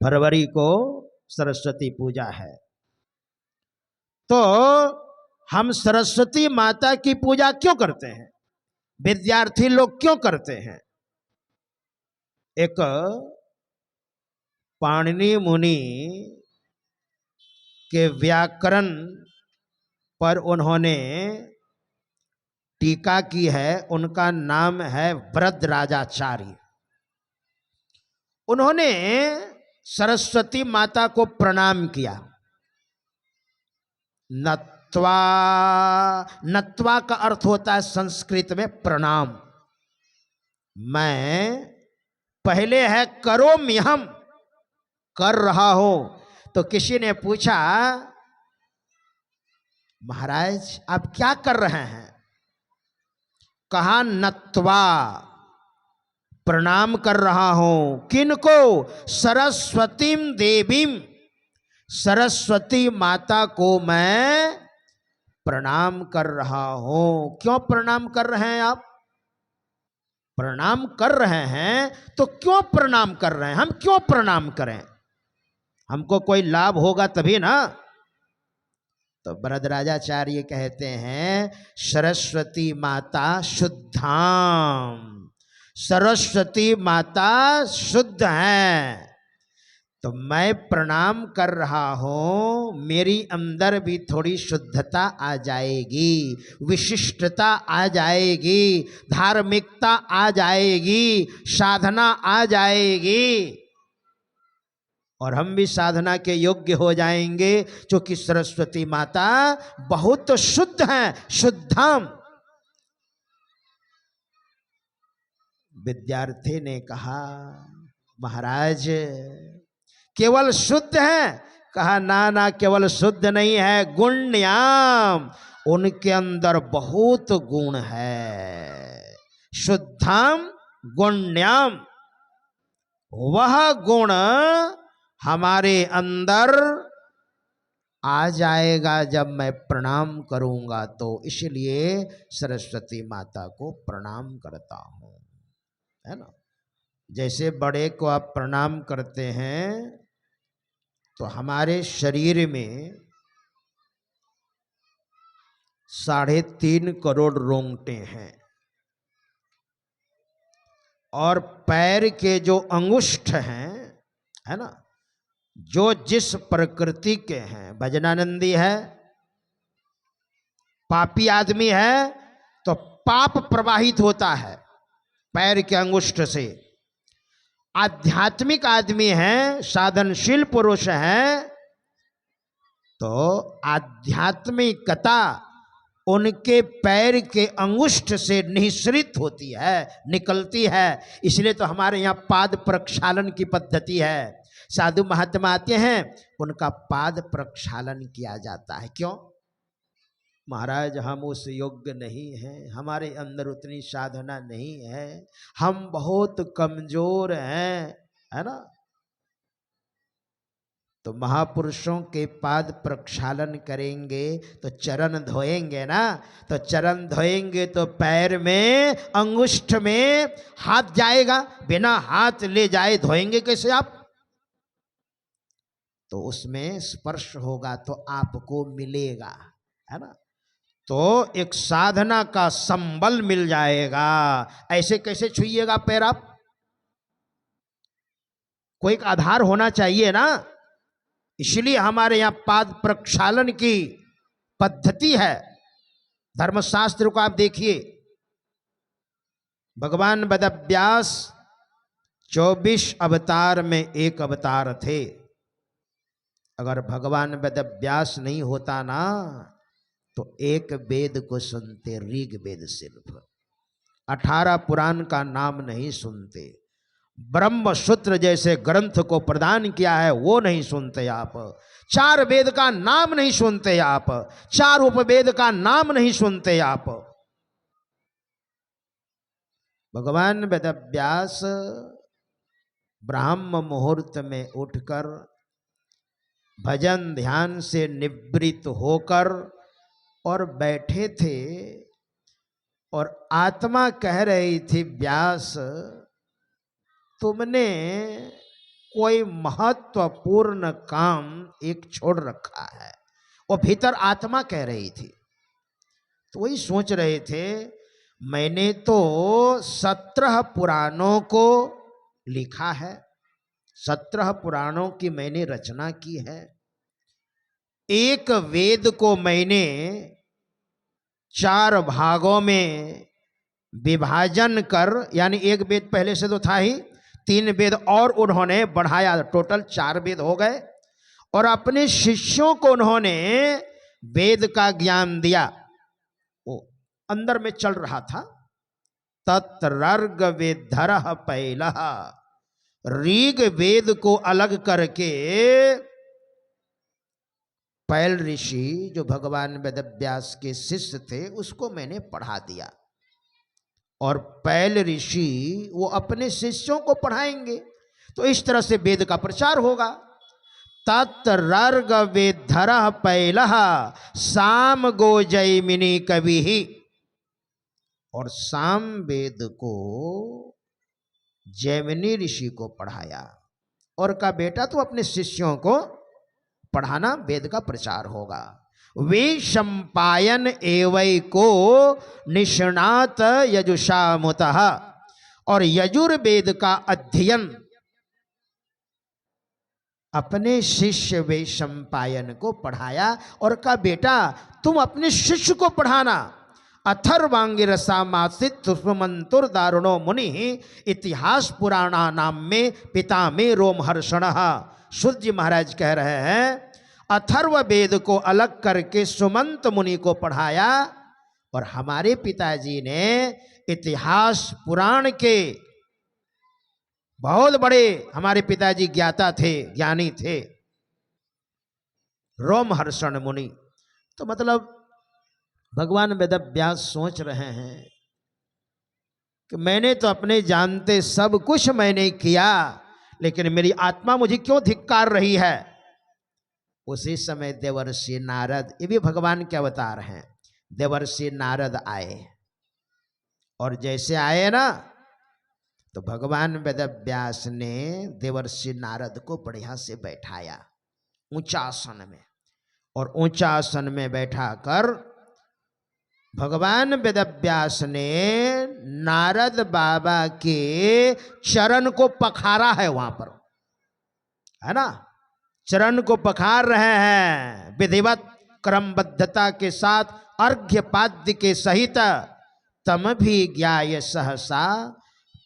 फरवरी को सरस्वती पूजा है। तो हम सरस्वती माता की पूजा क्यों करते हैं, विद्यार्थी लोग क्यों करते हैं? एक पाणिनि मुनि के व्याकरण पर उन्होंने टीका की है, उनका नाम है वरदराजाचार्य। उन्होंने सरस्वती माता को प्रणाम किया। नत्वा, नत्वा का अर्थ होता है संस्कृत में प्रणाम। मैं पहले है करोमि, हम कर रहा हूं। तो किसी ने पूछा, महाराज आप क्या कर रहे हैं? कहा नत्वा, प्रणाम कर रहा हूं। किनको? सरस्वतीम देवीम, सरस्वती माता को मैं प्रणाम कर रहा हूं। क्यों प्रणाम कर रहे हैं आप? प्रणाम कर रहे हैं तो क्यों प्रणाम कर रहे हैं? हम क्यों प्रणाम करें? हमको कोई लाभ होगा तभी ना। तो वरदराजाचार्य कहते हैं सरस्वती माता शुद्धाम, सरस्वती माता शुद्ध हैं। तो मैं प्रणाम कर रहा हूं, मेरी अंदर भी थोड़ी शुद्धता आ जाएगी, विशिष्टता आ जाएगी, धार्मिकता आ जाएगी, साधना आ जाएगी, और हम भी साधना के योग्य हो जाएंगे, क्योंकि सरस्वती माता बहुत शुद्ध हैं, शुद्धम। विद्यार्थी ने कहा, महाराज केवल शुद्ध है? कहा ना ना, केवल शुद्ध नहीं है, गुण्याम, उनके अंदर बहुत गुण है। शुद्धम गुण्याम, वह गुण हमारे अंदर आ जाएगा जब मैं प्रणाम करूंगा। तो इसलिए सरस्वती माता को प्रणाम करता हूं, है ना। जैसे बड़े को आप प्रणाम करते हैं तो हमारे शरीर में 3.5 करोड़ रोंगटे हैं, और पैर के जो अंगुष्ठ हैं, है ना, जो जिस प्रकृति के हैं, भजनानंदी है, पापी आदमी है तो पाप प्रवाहित होता है पैर के अंगुष्ठ से। आध्यात्मिक आदमी है, साधनशील पुरुष है, तो आध्यात्मिकता उनके पैर के अंगुष्ठ से निःसृत होती है, निकलती है। इसलिए तो हमारे यहाँ पाद प्रक्षालन की पद्धति है। साधु महात्मा आते हैं, उनका पाद प्रक्षालन किया जाता है। क्यों? महाराज हम उस योग्य नहीं हैं, हमारे अंदर उतनी साधना नहीं है, हम बहुत कमजोर हैं, है ना। तो महापुरुषों के पाद प्रक्षालन करेंगे तो चरण धोएंगे ना, तो चरण धोएंगे तो पैर में अंगुष्ठ में हाथ जाएगा, बिना हाथ ले जाए धोएंगे कैसे आप? तो उसमें स्पर्श होगा तो आपको मिलेगा, है ना। तो एक साधना का संबल मिल जाएगा। ऐसे कैसे छुइएगा पैर आप? कोई एक आधार होना चाहिए ना। इसलिए हमारे यहाँ पाद प्रक्षालन की पद्धति है। धर्मशास्त्र को आप देखिए, भगवान वेदव्यास 24 अवतार में एक अवतार थे। अगर भगवान वेदव्यास नहीं होता ना तो एक वेद को सुनते, ऋग वेद सिर्फ, 18 पुराण का नाम नहीं सुनते, ब्रह्म सूत्र जैसे ग्रंथ को प्रदान किया है वो नहीं सुनते आप, 4 वेद का नाम नहीं सुनते आप, 4 उपवेद का नाम नहीं सुनते आप। भगवान वेदव्यास ब्राह्म मुहूर्त में उठकर भजन ध्यान से निवृत्त होकर और बैठे थे, और आत्मा कह रही थी, व्यास तुमने कोई महत्वपूर्ण काम एक छोड़ रखा है। वो भीतर आत्मा कह रही थी। तो वही सोच रहे थे, मैंने तो 17 पुराणों को लिखा है, 17 पुराणों की मैंने रचना की है। एक वेद को मैंने 4 भागों में विभाजन कर, यानी एक वेद पहले से तो था ही, 3 वेद और उन्होंने बढ़ाया, टोटल 4 वेद हो गए। और अपने शिष्यों को उन्होंने वेद का ज्ञान दिया। वो अंदर में चल रहा था, तत्रर्ग वेदधर पहला, ऋग वेद को अलग करके पैल ऋषि जो भगवान वेदव्यास के शिष्य थे उसको मैंने पढ़ा दिया। और पैल ऋषि वो अपने शिष्यों को पढ़ाएंगे। तो इस तरह से वेद का प्रचार होगा। तत्रर्ग वेदधर पैलः साम गो जैमिनी कवि ही। और साम वेद को जैमिनी ऋषि को पढ़ाया और कहा बेटा तू अपने शिष्यों को पढ़ाना, वेद का प्रचार होगा। वे संपायन एवं को निष्णात यजुषामुतः, और यजुर्वेद का अध्ययन अपने शिष्य वे संपायन को पढ़ाया और कहा बेटा तुम अपने शिष्य को पढ़ाना। अथर्वांगिरसामासित सुष्मंतुर दारुणो मुनि इतिहास पुराणा नाम में पिता में रोमहर्षण। सूत जी महाराज कह रहे हैं अथर्व वेद को अलग करके सुमंत मुनि को पढ़ाया और हमारे पिताजी ने इतिहास पुराण के बहुत बड़े, हमारे पिताजी ज्ञाता थे, ज्ञानी थे, रोमहर्षण मुनि। तो मतलब भगवान वेदव्यास सोच रहे हैं कि मैंने तो अपने जानते सब कुछ मैंने किया, लेकिन मेरी आत्मा मुझे क्यों धिक्कार रही है। उसी समय देवर्षि नारद, ये भी भगवान के अवतार हैं, देवर्षि नारद आए और जैसे आए ना तो भगवान वेदव्यास ने देवर्षि नारद को बढ़िया से बैठाया ऊंचा आसन में, और ऊंचा आसन में बैठाकर भगवान वेदव्यास ने नारद बाबा के चरण को पखारा है, वहां पर है ना, चरण को पखार रहे हैं विधिवत क्रमबद्धता के साथ, अर्घ्य पाद्य के सहित। तम भी ज्ञाय सहसा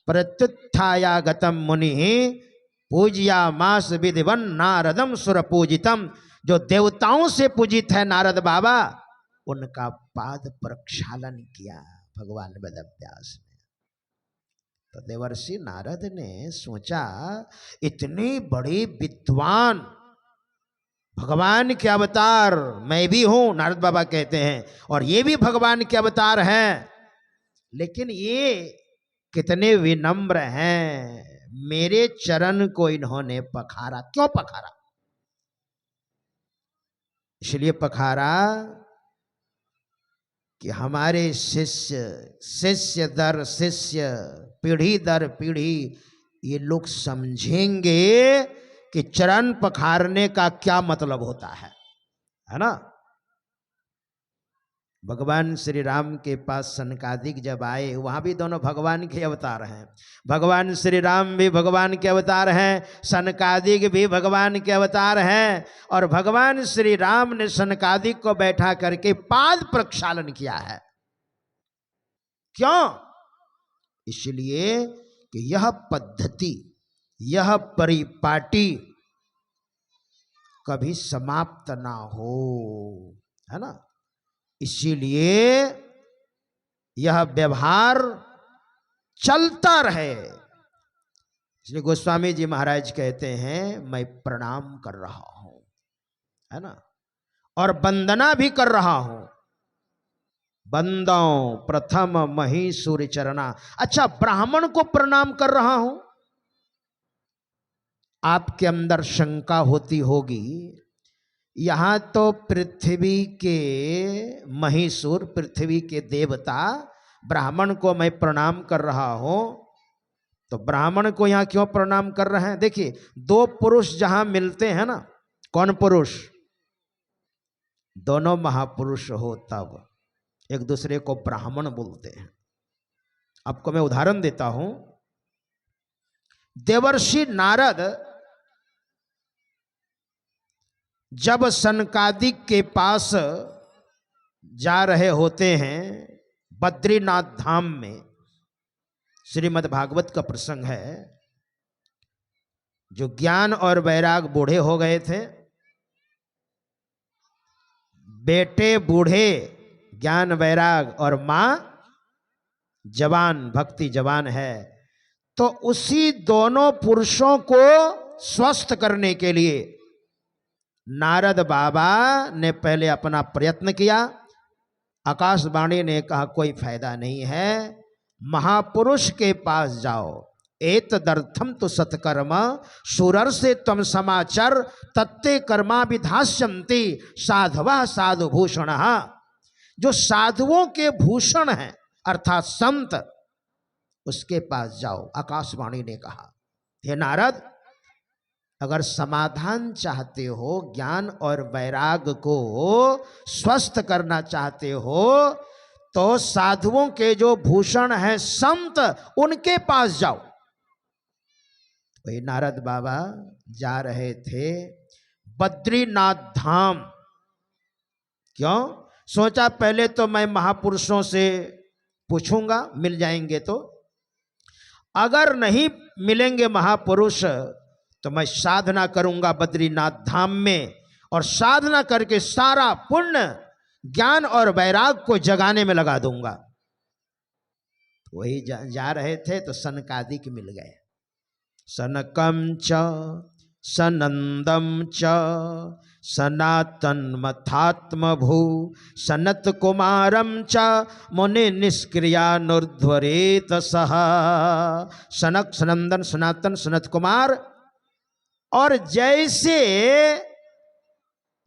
प्रत्युत्थाया गतम मुनि पूज्या मास विधिवन नारदम सुर पूजितम। जो देवताओं से पूजित है नारद बाबा, उनका पाद प्रक्षालन किया भगवान वेदव्यास ने। तो देवर्षि नारद ने सोचा इतनी बड़ी विद्वान भगवान के अवतार मैं भी हूं, नारद बाबा कहते हैं, और ये भी भगवान के अवतार हैं, लेकिन ये कितने विनम्र हैं, मेरे चरण को इन्होंने पखारा। क्यों पखारा? इसलिए पखारा कि हमारे शिष्य, शिष्य दर शिष्य, पीढ़ी दर पीढ़ी ये लोग समझेंगे कि चरण पखारने का क्या मतलब होता है ना। भगवान श्री राम के पास सनकादिक जब आए, वहां भी दोनों भगवान के अवतार हैं, भगवान श्री राम भी भगवान के अवतार हैं, सनकादिक भी भगवान के अवतार हैं। और भगवान श्री राम ने सनकादिक को बैठा करके पाद प्रक्षालन किया है। क्यों? इसलिए कि यह पद्धति, यह परिपाटी कभी समाप्त ना हो, है ना। इसीलिए यह व्यवहार चलता रहे। इसलिए गोस्वामी जी महाराज कहते हैं मैं प्रणाम कर रहा हूं, है ना, और वंदना भी कर रहा हूं। बंदो प्रथम मही सूर्य चरणा। अच्छा, ब्राह्मण को प्रणाम कर रहा हूं। आपके अंदर शंका होती होगी, यहां तो पृथ्वी के महीसुर, पृथ्वी के देवता ब्राह्मण को मैं प्रणाम कर रहा हूं, तो ब्राह्मण को यहां क्यों प्रणाम कर रहे हैं? देखिए, दो पुरुष जहां मिलते हैं ना, कौन पुरुष? दोनों महापुरुष हो तब एक दूसरे को ब्राह्मण बोलते हैं। आपको मैं उदाहरण देता हूं। देवर्षि नारद जब सनकादिक के पास जा रहे होते हैं बद्रीनाथ धाम में, श्रीमद् भागवत का प्रसंग है, जो ज्ञान और वैराग बूढ़े हो गए थे, बेटे बूढ़े ज्ञान वैराग और मां जवान भक्ति जवान है, तो उसी दोनों पुरुषों को स्वस्थ करने के लिए नारद बाबा ने पहले अपना प्रयत्न किया। आकाशवाणी ने कहा कोई फायदा नहीं है, महापुरुष के पास जाओ। एतदर्थम तो सत्कर्म सुरर से तम समाचार तत्ते कर्मा विधास्यन्ति साधवा साधु भूषण। जो साधुओं के भूषण हैं अर्थात संत, उसके पास जाओ। आकाशवाणी ने कहा, हे नारद, अगर समाधान चाहते हो, ज्ञान और वैराग को स्वस्थ करना चाहते हो, तो साधुओं के जो भूषण हैं संत, उनके पास जाओ। वही नारद बाबा जा रहे थे बद्रीनाथ धाम। क्यों? सोचा पहले तो मैं महापुरुषों से पूछूंगा, मिल जाएंगे तो। अगर नहीं मिलेंगे महापुरुष तो मैं साधना करूंगा बद्रीनाथ धाम में, और साधना करके सारा पुण्य ज्ञान और वैराग को जगाने में लगा दूंगा। वही जा रहे थे तो सनकादिक मिल गए। सनकम च सनंदम च सनातन मथात्म भू सनत कुमारम च मुनि निष्क्रियानुर्ध्वरेत सह। सनक, सनंदन, सनातन, सनत कुमार। और जैसे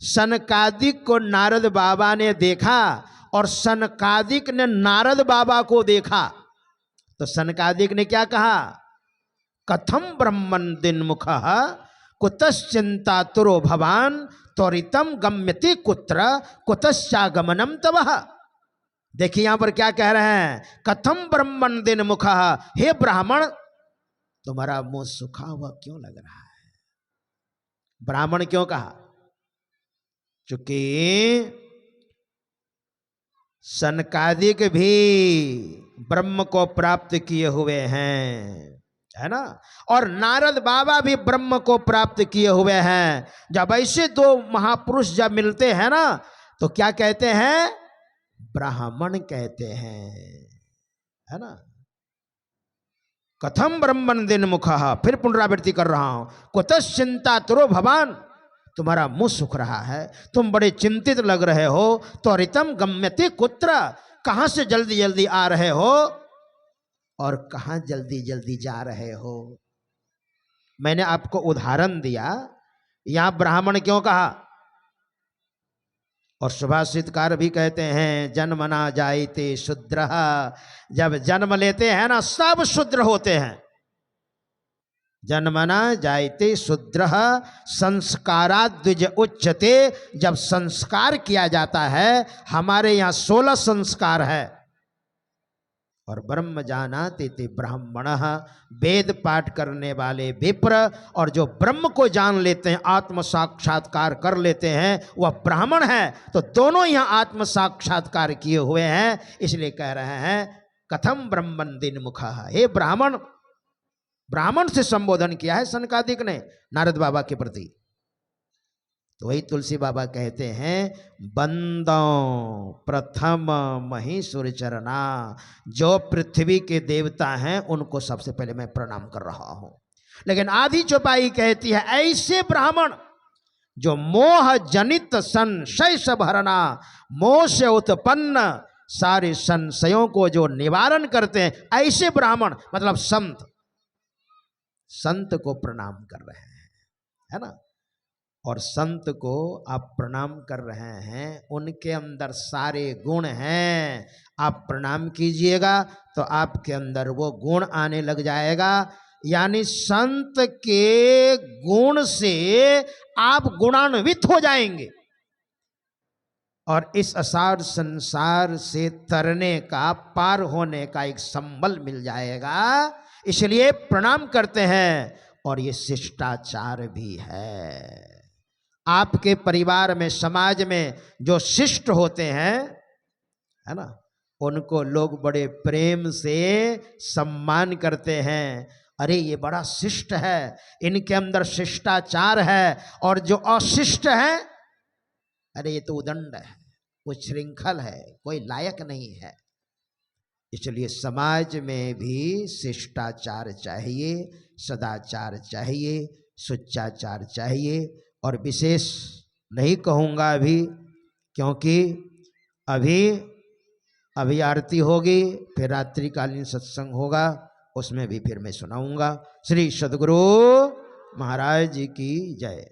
सनकादिक को नारद बाबा ने देखा और सनकादिक ने नारद बाबा को देखा, तो सनकादिक ने क्या कहा? कथम ब्रह्मन दिन्मुख कुतश्चिंतातुरो भवान त्वरितम गम्यति कुत्र कुतश्चागमनम तवः। देखिए यहां पर क्या कह रहे हैं? कथम ब्रह्मन दिन्मुख, हे ब्राह्मण, तुम्हारा मुंह सूखा हुआ क्यों लग रहा है? ब्राह्मण क्यों कहा? चूंकि सनकादिक भी ब्रह्म को प्राप्त किए हुए हैं, है ना, और नारद बाबा भी ब्रह्म को प्राप्त किए हुए हैं। जब ऐसे दो महापुरुष जब मिलते हैं ना, तो क्या कहते हैं? ब्राह्मण कहते हैं, है ना। कथम ब्रह्मन दिन्मुख, फिर पुनरावृत्ति कर रहा हूं, कुतश्चिंतातुरो भवान, तुम्हारा मुंह सूख रहा है, तुम बड़े चिंतित लग रहे हो। त्वरितम गम्यति कुत्र, कहां से जल्दी जल्दी आ रहे हो और कहां जल्दी जल्दी जा रहे हो? मैंने आपको उदाहरण दिया। यहां ब्राह्मण क्यों कहा? और सुभाषितकार भी कहते हैं जन्मना जायते शूद्र, जब जन्म लेते हैं ना सब शूद्र होते हैं। जन्मना जायते शूद्र संस्काराद द्विज उच्यते, जब संस्कार किया जाता है, हमारे यहाँ 16 संस्कार है। और ब्रह्म जानाति ते ब्राह्मणः, वेद पाठ करने वाले विप्र और जो ब्रह्म को जान लेते हैं, आत्म साक्षात्कार कर लेते हैं, वह ब्राह्मण है। तो दोनों यहाँ आत्म साक्षात्कार किए हुए हैं, इसलिए कह रहे हैं कथम ब्रह्मन दिन्मुखः, हे ब्राह्मण। ब्राह्मण से संबोधन किया है सनकादिक ने नारद बाबा के प्रति। तो वही तुलसी बाबा कहते हैं बंदो प्रथम महीसुर चरना, जो पृथ्वी के देवता हैं उनको सबसे पहले मैं प्रणाम कर रहा हूं। लेकिन आधी चौपाई कहती है ऐसे ब्राह्मण जो मोह जनित संशय सब हरना, मोह से उत्पन्न सारे संशयों को जो निवारण करते हैं, ऐसे ब्राह्मण मतलब संत, संत को प्रणाम कर रहे हैं, है ना। और संत को आप प्रणाम कर रहे हैं, उनके अंदर सारे गुण हैं, आप प्रणाम कीजिएगा तो आपके अंदर वो गुण आने लग जाएगा। यानी संत के गुण से आप गुणान्वित हो जाएंगे और इस असार संसार से तरने का, पार होने का एक संबल मिल जाएगा। इसलिए प्रणाम करते हैं और ये शिष्टाचार भी है। आपके परिवार में, समाज में जो शिष्ट होते हैं, है ना, उनको लोग बड़े प्रेम से सम्मान करते हैं। अरे ये बड़ा शिष्ट है, इनके अंदर शिष्टाचार है। और जो अशिष्ट है, अरे ये तो उदंड है, वो श्रृंखल है, कोई लायक नहीं है। इसलिए समाज में भी शिष्टाचार चाहिए, सदाचार चाहिए, सुचाचार चाहिए। और विशेष नहीं कहूँगा अभी, क्योंकि अभी आरती होगी, फिर रात्रिकालीन सत्संग होगा, उसमें भी फिर मैं सुनाऊंगा। श्री सद्गुरु महाराज जी की जय।